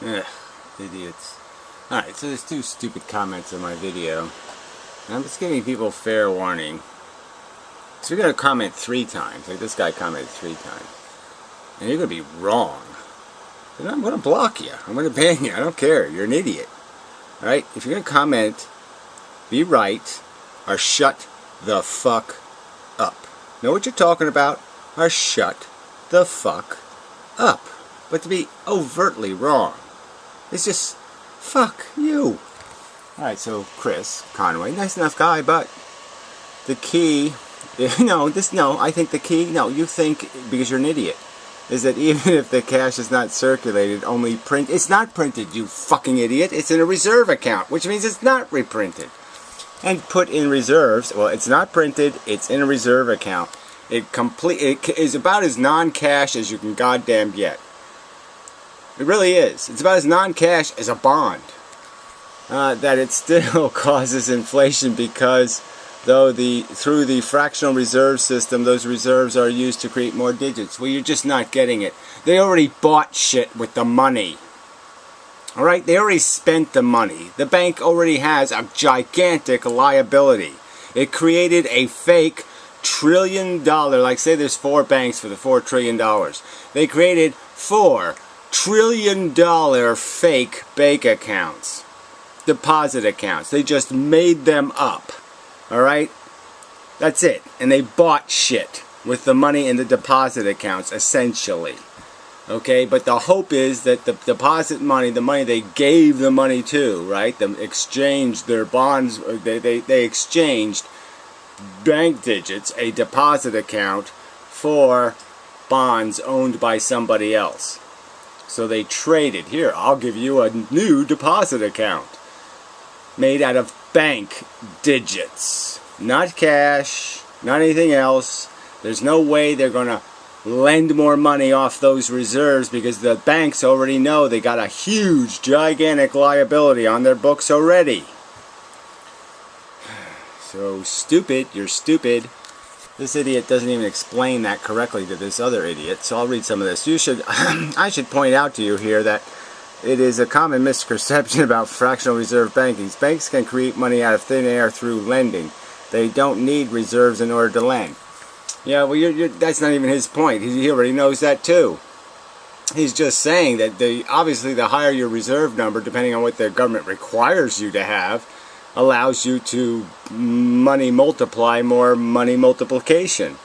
Ugh, idiots. Alright, so there's two stupid comments on my video. And I'm just giving people fair warning. So you're going to comment 3 times, like this guy commented 3 times. And you're going to be wrong. Then I'm going to block you. I'm going to ban you. I don't care. You're an idiot. Alright? If you're going to comment, be right, or shut the fuck up. Know what you're talking about, or shut the fuck up. But to be overtly wrong, it's just, fuck you. Alright, so Chris Conway, nice enough guy, but the key, I think the key, you think, because you're an idiot, is that even if the cash is not circulated, it's not printed, you fucking idiot. It's in a reserve account, which means it's not reprinted. And put in reserves, well, it's not printed, it's in a reserve account. It is about as non-cash as you can goddamn get. It really is. It's about as non-cash as a bond. That it still causes inflation because through the fractional reserve system, those reserves are used to create more digits. Well, you're just not getting it. They already bought shit with the money. Alright? They already spent the money. The bank already has a gigantic liability. It created a fake $1 trillion, like say there's 4 banks for the $4 trillion. They created 4 $1 trillion fake bank accounts. Deposit accounts. They just made them up. Alright? That's it. And they bought shit with the money in the deposit accounts, essentially. Okay? But the hope is that the deposit money, the money they gave the money to, right? They exchanged their bonds, they exchanged bank digits, a deposit account, for bonds owned by somebody else. So they traded. Here, I'll give you a new deposit account. Made out of bank digits. Not cash, not anything else. There's no way they're going to lend more money off those reserves because the banks already know they got a huge, gigantic liability on their books already. So stupid, you're stupid. This idiot doesn't even explain that correctly to this other idiot, so I'll read some of this. I should point out to you here that it is a common misconception about fractional reserve banking. Banks can create money out of thin air through lending. They don't need reserves in order to lend. Yeah, well, that's not even his point. He already knows that too. He's just saying that obviously the higher your reserve number, depending on what the government requires you to have, allows you to money multiply, more money multiplication.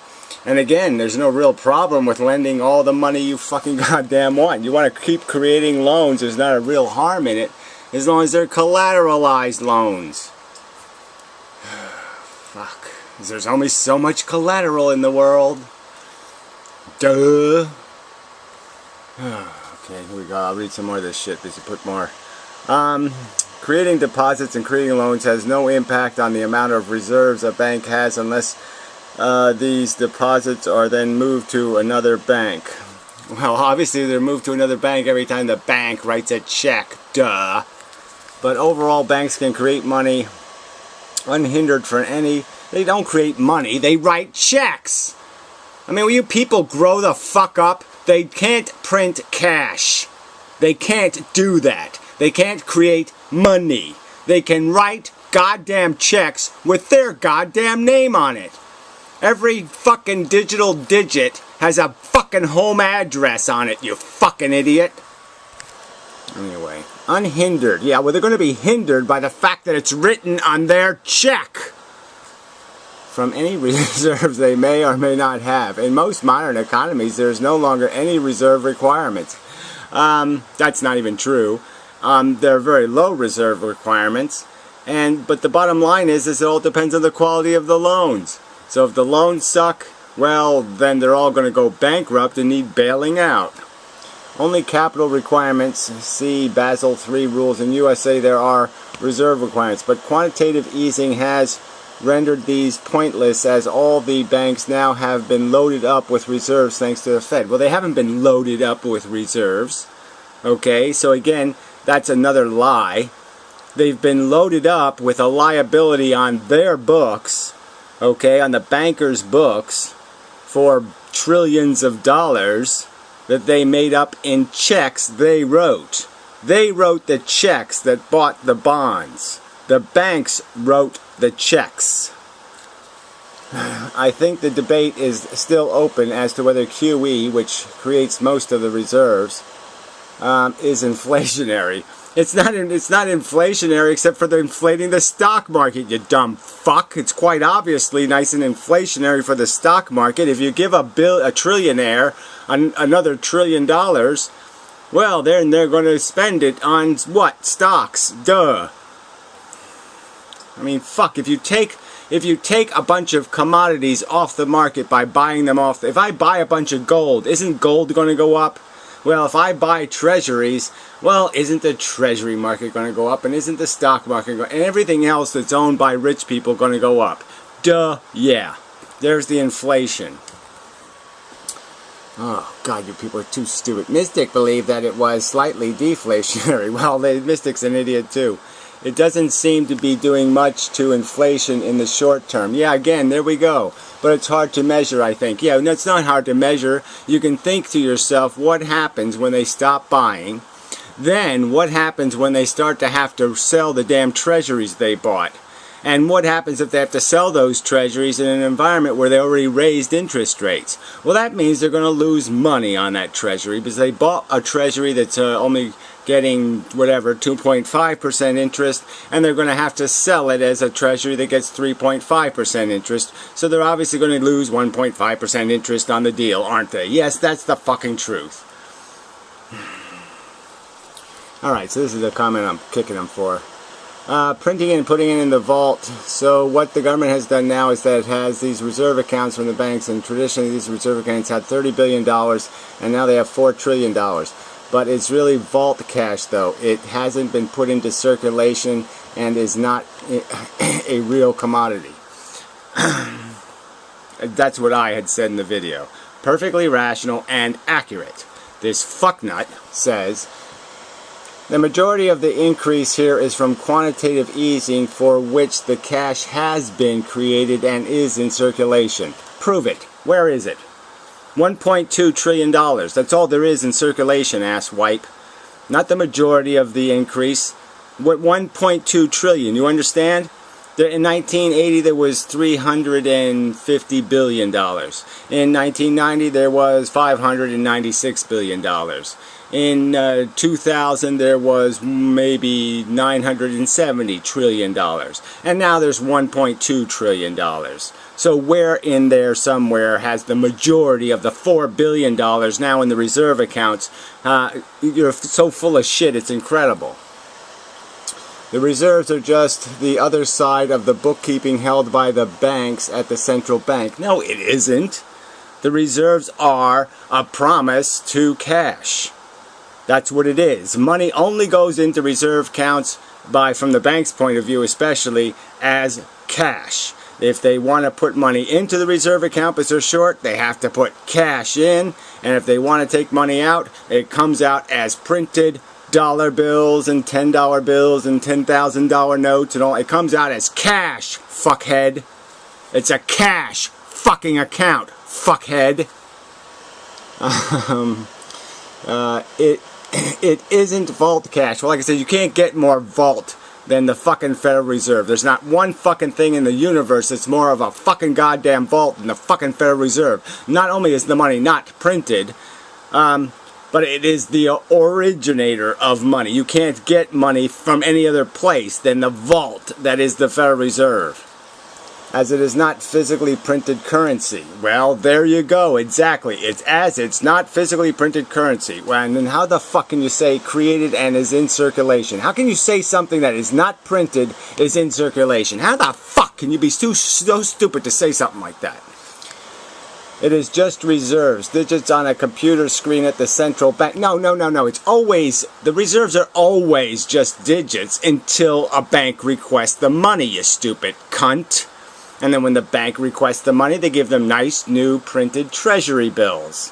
And again, there's no real problem with lending all the money you fucking goddamn want. You want to keep creating loans, there's not a real harm in it, as long as they're collateralized loans. Fuck. There's only so much collateral in the world. Duh. Okay, here we go. I'll read some more of this shit. They should put more. Creating deposits and creating loans has no impact on the amount of reserves a bank has unless these deposits are then moved to another bank. Well, obviously they're moved to another bank every time the bank writes a check. Duh. But overall, banks can create money unhindered for any... They don't create money, they write checks. I mean, will you people grow the fuck up? They can't print cash. They can't do that. They can't create money. They can write goddamn checks with their goddamn name on it. Every fucking digital digit has a fucking home address on it, you fucking idiot. Anyway, unhindered. Yeah, well, they're going to be hindered by the fact that it's written on their check from any reserves they may or may not have. In most modern economies, there's no longer any reserve requirements. That's not even true. There are very low reserve requirements, but the bottom line is it all depends on the quality of the loans. So if the loans suck, well, then they're all going to go bankrupt and need bailing out. Only capital requirements, see Basel III rules. In USA there are reserve requirements, but quantitative easing has rendered these pointless as all the banks now have been loaded up with reserves thanks to the Fed. Well, they haven't been loaded up with reserves. Okay, so again, that's another lie. They've been loaded up with a liability on their books, okay, on the bankers' books, for trillions of dollars that they made up in checks they wrote. They wrote the checks that bought the bonds. The banks wrote the checks. I think the debate is still open as to whether QE, which creates most of the reserves, is inflationary. It's not inflationary except for the inflating the stock market, you dumb fuck. It's quite obviously nice and inflationary for the stock market. If you give a trillionaire another $1 trillion, well, then they're going to spend it on what? Stocks. Duh. I mean, fuck. If you take a bunch of commodities off the market by buying them off, if I buy a bunch of gold, isn't gold going to go up? Well, if I buy treasuries, well, isn't the treasury market going to go up? And isn't the stock market going, and everything else that's owned by rich people going to go up? Duh, yeah. There's the inflation. Oh, God, you people are too stupid. Mystic believed that it was slightly deflationary. Well, Mystic's an idiot, too. It doesn't seem to be doing much to inflation in the short term. Yeah, again, there we go. But it's hard to measure, I think. Yeah, no, it's not hard to measure. You can think to yourself, what happens when they stop buying? Then, what happens when they start to have to sell the damn treasuries they bought? And what happens if they have to sell those treasuries in an environment where they already raised interest rates? Well, that means they're going to lose money on that treasury because they bought a treasury that's only getting, whatever, 2.5% interest, and they're going to have to sell it as a treasury that gets 3.5% interest. So they're obviously going to lose 1.5% interest on the deal, aren't they? Yes, that's the fucking truth. Alright, so this is a comment I'm kicking them for. Printing it and putting it in the vault. So what the government has done now is that it has these reserve accounts from the banks, and traditionally these reserve accounts had $30 billion, and now they have $4 trillion. But it's really vault cash, though. It hasn't been put into circulation and is not a real commodity. That's what I had said in the video. Perfectly rational and accurate. This fucknut says, the majority of the increase here is from quantitative easing for which the cash has been created and is in circulation. Prove it. Where is it? $1.2 trillion. That's all there is in circulation, asswipe. Not the majority of the increase. What, 1.2 trillion, you understand? In 1980 there was $350 billion. In 1990 there was $596 billion. In 2000 there was maybe $970 trillion. And now there's $1.2 trillion. So where in there somewhere has the majority of the $4 billion now in the reserve accounts? You're so full of shit, it's incredible. The reserves are just the other side of the bookkeeping held by the banks at the central bank. No, it isn't. The reserves are a promise to cash. That's what it is. Money only goes into reserve accounts from the bank's point of view especially, as cash. If they want to put money into the reserve account because they're short, they have to put cash in. And if they want to take money out, it comes out as printed dollar bills and $10 bills and $10,000 notes and all. It comes out as cash, fuckhead. It's a cash fucking account, fuckhead. It isn't vault cash. Well, like I said, you can't get more vault than the fucking Federal Reserve. There's not one fucking thing in the universe that's more of a fucking goddamn vault than the fucking Federal Reserve. Not only is the money not printed, but it is the originator of money. You can't get money from any other place than the vault that is the Federal Reserve, as it is not physically printed currency. Well, there you go, exactly. It's not physically printed currency. Well, and then how the fuck can you say created and is in circulation? How can you say something that is not printed is in circulation? How the fuck can you be so stupid to say something like that? It is just reserves, digits on a computer screen at the central bank. No. It's always, the reserves are always just digits until a bank requests the money, you stupid cunt. And then when the bank requests the money, they give them nice new printed treasury bills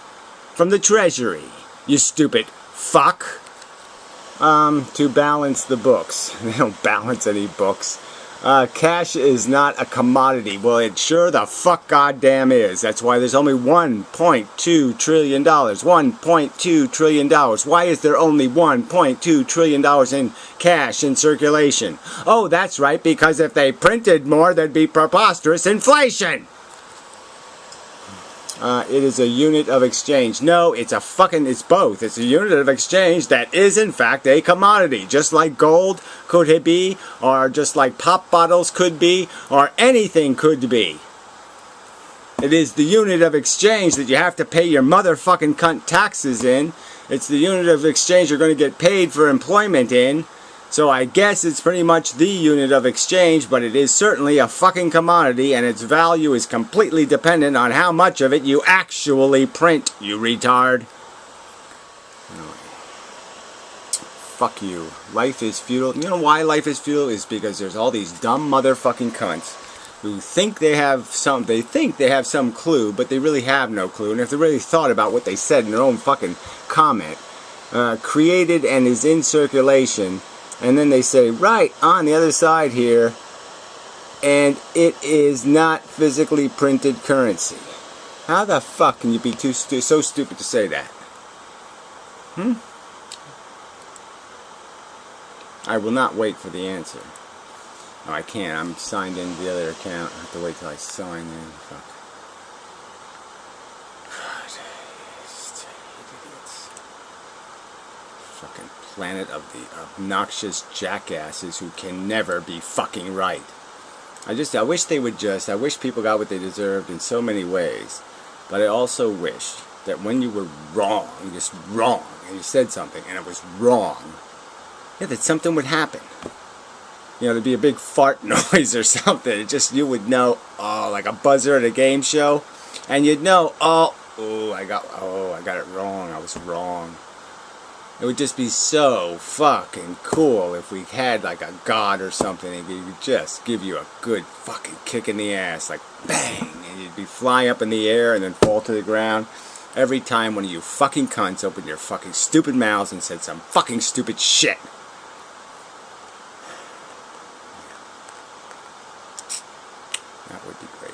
from the treasury, you stupid fuck. To balance the books. They don't balance any books. Cash is not a commodity. Well, it sure the fuck goddamn is. That's why there's only $1.2 trillion. $1.2 trillion. Why is there only $1.2 trillion in cash in circulation? Oh, that's right, because if they printed more, there'd be preposterous inflation. It is a unit of exchange. No, it's both. It's a unit of exchange that is in fact a commodity. Just like gold could be, or just like pop bottles could be, or anything could be. It is the unit of exchange that you have to pay your motherfucking cunt taxes in. It's the unit of exchange you're going to get paid for employment in. So I guess it's pretty much the unit of exchange, but it is certainly a fucking commodity, and its value is completely dependent on how much of it you actually print, you retard. Anyway. Fuck you. Life is futile. You know why life is futile? Is because there's all these dumb motherfucking cunts who think they have some clue, but they really have no clue. And if they really thought about what they said in their own fucking comment, created and is in circulation, and then they say, right, on the other side here, and it is not physically printed currency. How the fuck can you be so stupid to say that? I will not wait for the answer. Oh, I can't. I'm signed into the other account. I have to wait till I sign in. Fuck. Fucking planet of the obnoxious jackasses who can never be fucking right. I wish they would I wish people got what they deserved in so many ways. But I also wish that when you were wrong, just wrong, and you said something and it was wrong, yeah, that something would happen. You know, there'd be a big fart noise or something. You would know, oh, like a buzzer at a game show. And you'd know, I got it wrong. I was wrong. It would just be so fucking cool if we had like a god or something and he would just give you a good fucking kick in the ass, like bang, and you'd be flying up in the air and then fall to the ground every time one of you fucking cunts opened your fucking stupid mouths and said some fucking stupid shit. That would be great.